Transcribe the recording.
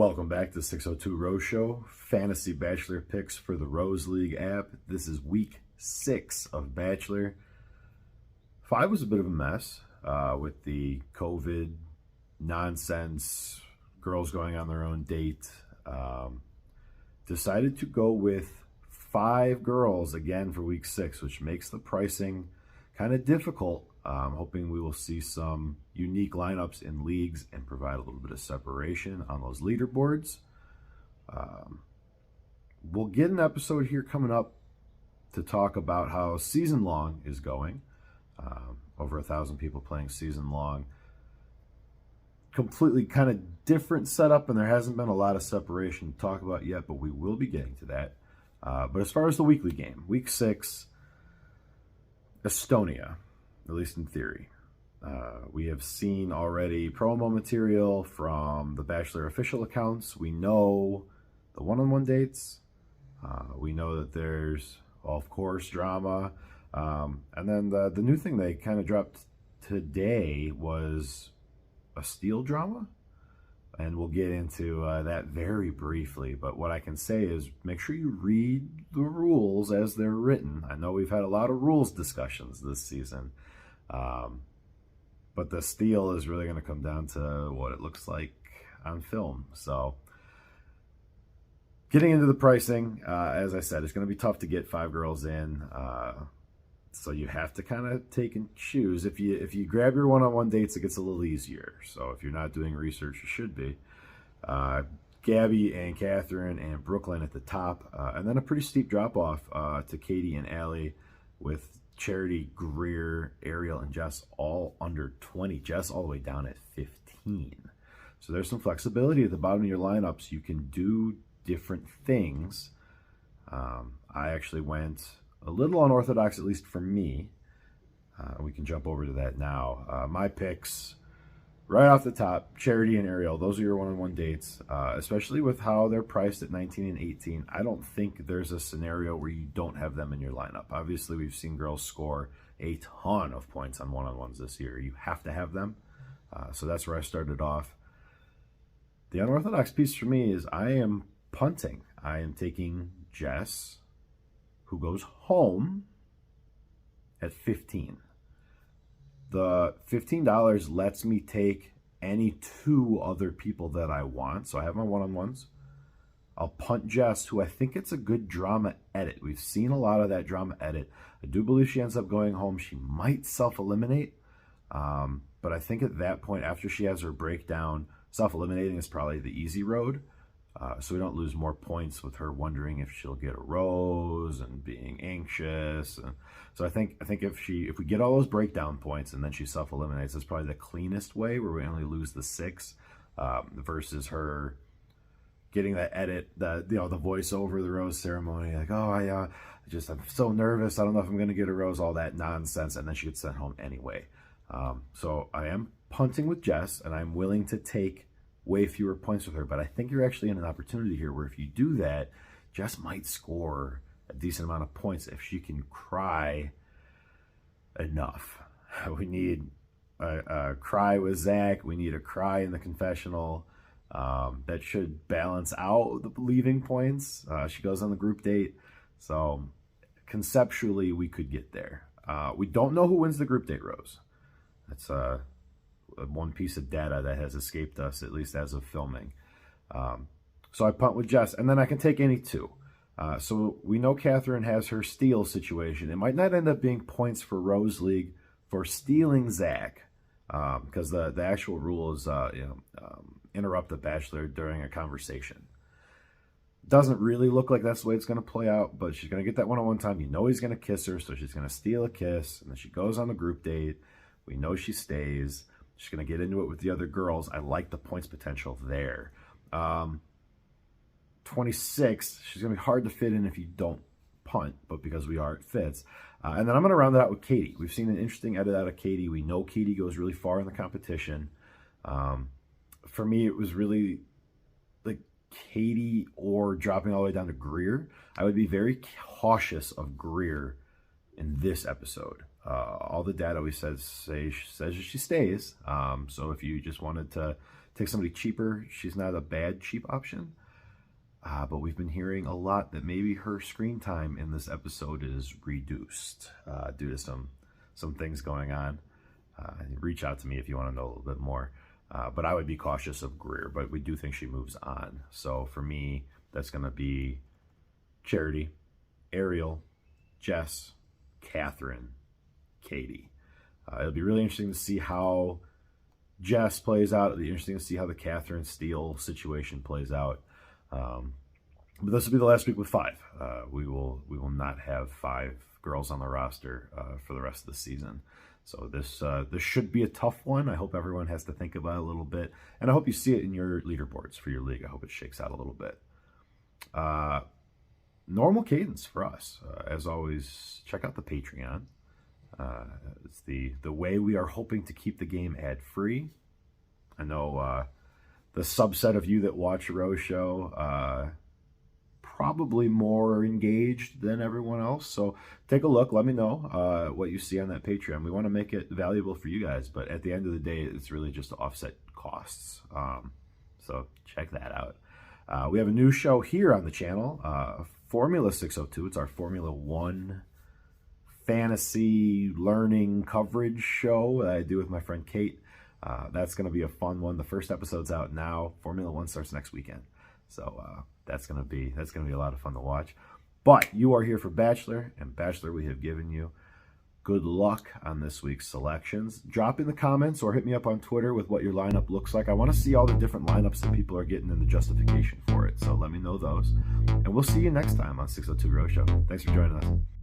Welcome back to 602 Rose Show, Fantasy Bachelor picks for the Rose League app. This is week 6 of Bachelor. 5 was a bit of a mess with the COVID nonsense, girls going on their own date. Decided to go with 5 girls again for week 6, which makes the pricing kind of difficult. Hoping we will see some unique lineups in leagues and provide a little bit of separation on those leaderboards. We'll get an episode here coming up to talk about how season long is going. Over 1,000 people playing season long. Completely kind of different setup, and there hasn't been a lot of separation to talk about yet, but we will be getting to that. But as far as the weekly game, week 6, Estonia. At least in theory. We have seen already promo material from the Bachelor official accounts. We know the one-on-one dates. We know that there's, well, of course, drama. And then the new thing they kind of dropped today was a steal drama. And we'll get into that very briefly. But what I can say is make sure you read the rules as they're written. I know we've had a lot of rules discussions this season. But the steal is really going to come down to what it looks like on film. So getting into the pricing, as I said, it's going to be tough to get 5 girls in. So you have to kind of take and choose. If you grab your one-on-one dates, it gets a little easier. So if you're not doing research, you should be. Gabby and Catherine and Brooklyn at the top. And then a pretty steep drop-off to Katie and Allie with Charity, Greer, Ariel, and Jess all under 20. Jess all the way down at 15. So there's some flexibility at the bottom of your lineups. You can do different things. I actually went a little unorthodox, at least for me. We can jump over to that now. My picks, right off the top, Charity and Ariel. Those are your one-on-one dates, especially with how they're priced at 19 and 18. I don't think there's a scenario where you don't have them in your lineup. Obviously, we've seen girls score a ton of points on one-on-ones this year. You have to have them. So that's where I started off. The unorthodox piece for me is I am punting. I am taking Jess, who goes home at 15. The $15 lets me take any 2 other people that I want. So I have my one-on-ones. I'll punt Jess, who I think it's a good drama edit. We've seen a lot of that drama edit. I do believe she ends up going home. She might self-eliminate. But I think at that point, after she has her breakdown, self-eliminating is probably the easy road. So we don't lose more points with her wondering if she'll get a rose and being anxious. And so I think if we get all those breakdown points and then she self-eliminates, that's probably the cleanest way, where we only lose the 6 versus her getting that edit, the voiceover, the rose ceremony, like, oh, I'm so nervous, I don't know if I'm going to get a rose, all that nonsense, and then she gets sent home anyway. So I am punting with Jess, and I'm willing to take way fewer points with her, but I think you're actually in an opportunity here where if you do that, Jess might score a decent amount of points if she can cry enough. We need a cry with Zach. We need a cry in the confessional. That should balance out the leaving points. She goes on the group date. So conceptually, we could get there. We don't know who wins the group date, Rose. That's one piece of data that has escaped us, at least as of filming. So I punt with Jess, and then I can take any 2. So we know Catherine has her steal situation. It might not end up being points for Rose League for stealing Zach, because the actual rule is interrupt the Bachelor during a conversation. Doesn't really look like that's the way it's going to play out, but she's going to get that one-on-one time. You know he's going to kiss her, so she's going to steal a kiss, and then she goes on the group date. We know she stays. She's going to get into it with the other girls. I like the points potential there. 26, she's going to be hard to fit in if you don't punt, but because we are, it fits. And then I'm going to round it out with Katie. We've seen an interesting edit out of Katie. We know Katie goes really far in the competition. For me, it was really like Katie or dropping all the way down to Greer. I would be very cautious of Greer in this episode. All the data we says she stays. So if you just wanted to take somebody cheaper, she's not a bad cheap option. But we've been hearing a lot that maybe her screen time in this episode is reduced due to some things going on. Reach out to me if you want to know a little bit more. But I would be cautious of Greer, but we do think she moves on. So for me, that's going to be Charity, Ariel, Jess, Catherine, Katie. It'll be really interesting to see how Jess plays out. It'll be interesting to see how the Catherine Steele situation plays out. But this will be the last week with 5. We will not have 5 girls on the roster for the rest of the season. So this should be a tough one. I hope everyone has to think about it a little bit, and I hope you see it in your leaderboards for your league. I hope it shakes out a little bit. Normal cadence for us, as always. Check out the Patreon. It's the way we are hoping to keep the game ad free. I know the subset of you that watch Rose Show probably more engaged than everyone else. So take a look. Let me know what you see on that Patreon. We want to make it valuable for you guys, but at the end of the day, it's really just to offset costs. So check that out. We have a new show here on the channel, Formula 602. It's our Formula 1 fantasy learning coverage show that I do with my friend Kate. That's going to be a fun one. The first episode's out now. Formula 1 starts next weekend. So that's gonna be a lot of fun to watch. But you are here for Bachelor, and Bachelor, we have given you good luck on this week's selections. Drop in the comments or hit me up on Twitter with what your lineup looks like. I want to see all the different lineups that people are getting and the justification for it. So let me know those. And we'll see you next time on 602 Rose Show. Thanks for joining us.